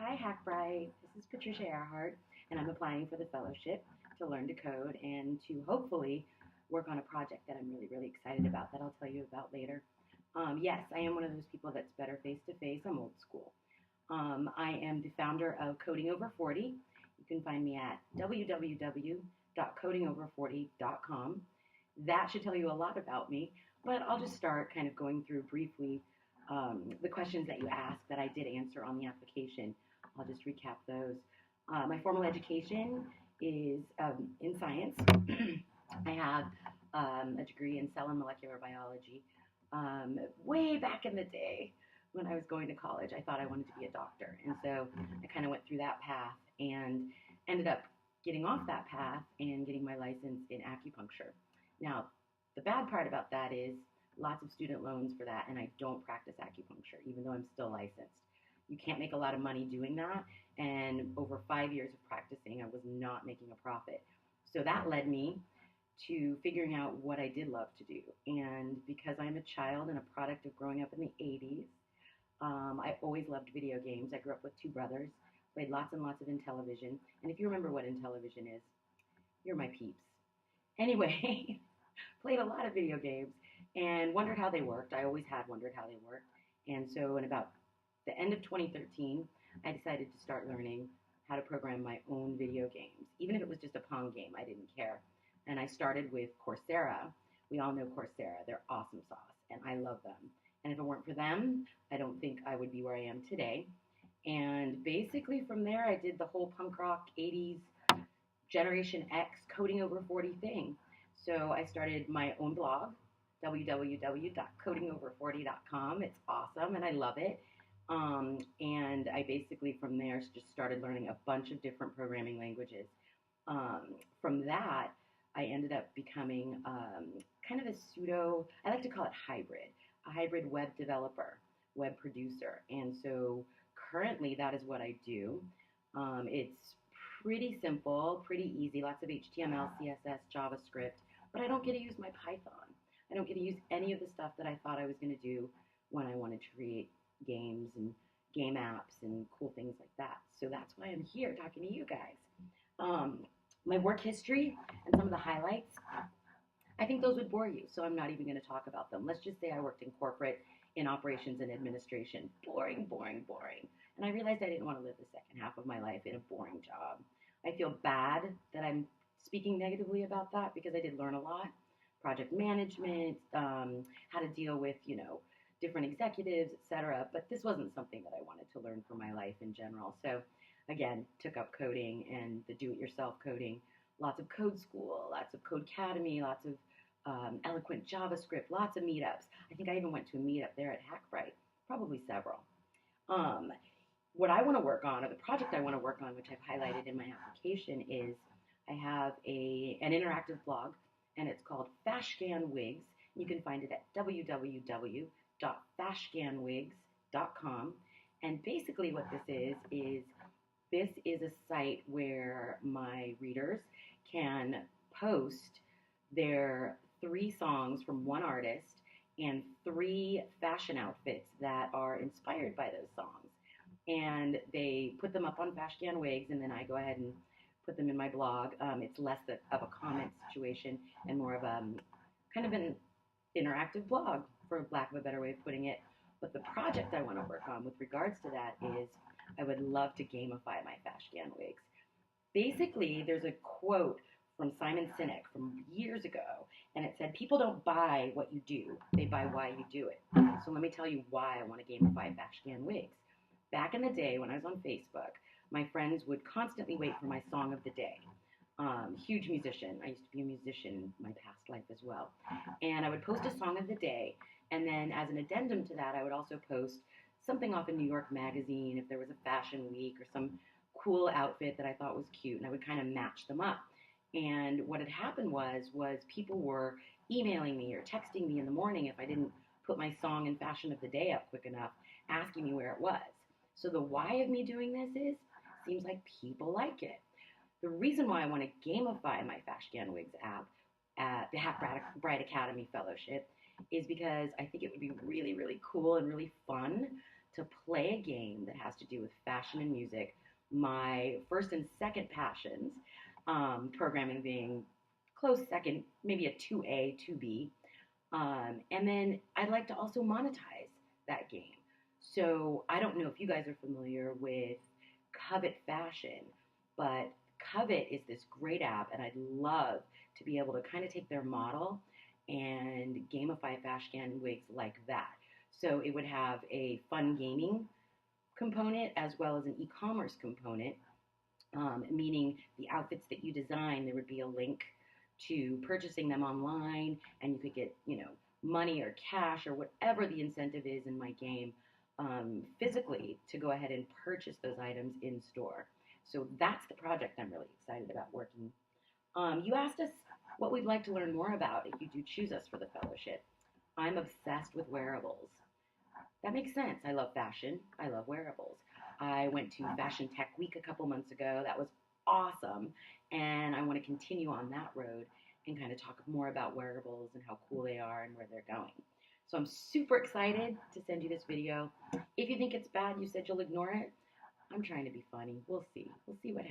Hi, Hackbright. This is Patricia Earhart, and I'm applying for the fellowship to learn to code and to hopefully work on a project that I'm really, really excited about that I'll tell you about later. Yes, I am one of those people that's better face to face. I'm old school. I am the founder of Coding Over 40. You can find me at www.codingover40.com. That should tell you a lot about me, but I'll just start kind of going through briefly the questions that you asked that I did answer on the application. I'll just recap those. My formal education is in science. I have a degree in cell and molecular biology. Way back in the day when I was going to college, I thought I wanted to be a doctor. And so I kind of went through that path and ended up getting off that path and getting my license in acupuncture. Now, the bad part about that is lots of student loans for that, and I don't practice acupuncture, even though I'm still licensed. You can't make a lot of money doing that, and over 5 years of practicing, I was not making a profit. So that led me to figuring out what I did love to do. And because I'm a child and a product of growing up in the 80s, I always loved video games. I grew up with two brothers, played lots and lots of Intellivision. And if you remember what Intellivision is, you're my peeps. Anyway, played a lot of video games and wondered how they worked. I always had wondered how they worked. And so in about the end of 2013, I decided to start learning how to program my own video games. Even if it was just a Pong game, I didn't care. And I started with Coursera. We all know Coursera. They're awesome sauce, and I love them. And if it weren't for them, I don't think I would be where I am today. And basically from there, I did the whole punk rock 80s Generation X coding over 40 thing. So I started my own blog, www.codingover40.com. It's awesome, and I love it. And I basically from there just started learning a bunch of different programming languages. From that, I ended up becoming kind of a pseudo, I like to call it a hybrid web developer, web producer. And so currently that is what I do. It's pretty simple, pretty easy, lots of HTML, CSS, JavaScript, but I don't get to use my Python. I don't get to use any of the stuff that I thought I was going to do when I wanted to create games and game apps and cool things like that. So that's why I'm here talking to you guys. My work history and some of the highlights, I think those would bore you, so I'm not even going to talk about them. Let's just say I worked in corporate, in operations and administration. Boring, boring, boring. And I realized I didn't want to live the second half of my life in a boring job. I feel bad that I'm speaking negatively about that because I did learn a lot. Project management, how to deal with, different executives, etc. But this wasn't something that I wanted to learn for my life in general. So again, took up coding and the do-it-yourself coding. Lots of code school, lots of code academy, lots of eloquent JavaScript, lots of meetups. I think I even went to a meetup there at Hackbright, probably several. What I want to work on, or the project I want to work on, which I've highlighted in my application, is I have an interactive blog, and it's called Fashgan Wigs. You can find it at www.fashganwigs.com. And basically what this is a site where my readers can post their 3 songs from one artist and 3 fashion outfits that are inspired by those songs. And they put them up on Fashgan Wigs, and then I go ahead and put them in my blog. It's less of a comment situation and more of a kind of an interactive blog, for lack of a better way of putting it. But the project I want to work on with regards to that is I would love to gamify my Fashgan Wigs. Basically, there's a quote from Simon Sinek from years ago, and it said, people don't buy what you do, they buy why you do it. So let me tell you why I want to gamify Fashgan Wigs. Back in the day when I was on Facebook, my friends would constantly wait for my song of the day. Huge musician. I used to be a musician in my past life as well. And I would post a song of the day, and then as an addendum to that, I would also post something off in New York Magazine if there was a fashion week or some cool outfit that I thought was cute, and I would kind of match them up. And what had happened was people were emailing me or texting me in the morning if I didn't put my song and fashion of the day up quick enough, asking me where it was. So the why of me doing this seems like people like it. The reason why I want to gamify my Fashgan Wigs app at the Hackbright Academy Fellowship is because I think it would be really, really cool and really fun to play a game that has to do with fashion and music, my first and second passions, programming being close second, maybe a 2A, 2B. And then I'd like to also monetize that game. So I don't know if you guys are familiar with Covet Fashion, but Covet is this great app, and I'd love to be able to kind of take their model and gamify fashion wigs like that. So it would have a fun gaming component as well as an e-commerce component, meaning the outfits that you design, there would be a link to purchasing them online, and you could get, money or cash or whatever the incentive is in my game, physically to go ahead and purchase those items in store. So that's the project I'm really excited about working. You asked us what we'd like to learn more about if you do choose us for the fellowship. I'm obsessed with wearables. That makes sense. I love fashion. I love wearables. I went to Fashion Tech Week a couple months ago. That was awesome. And I want to continue on that road and kind of talk more about wearables and how cool they are and where they're going. So I'm super excited to send you this video. If you think it's bad, you said you'll ignore it. I'm trying to be funny. We'll see. We'll see what happens.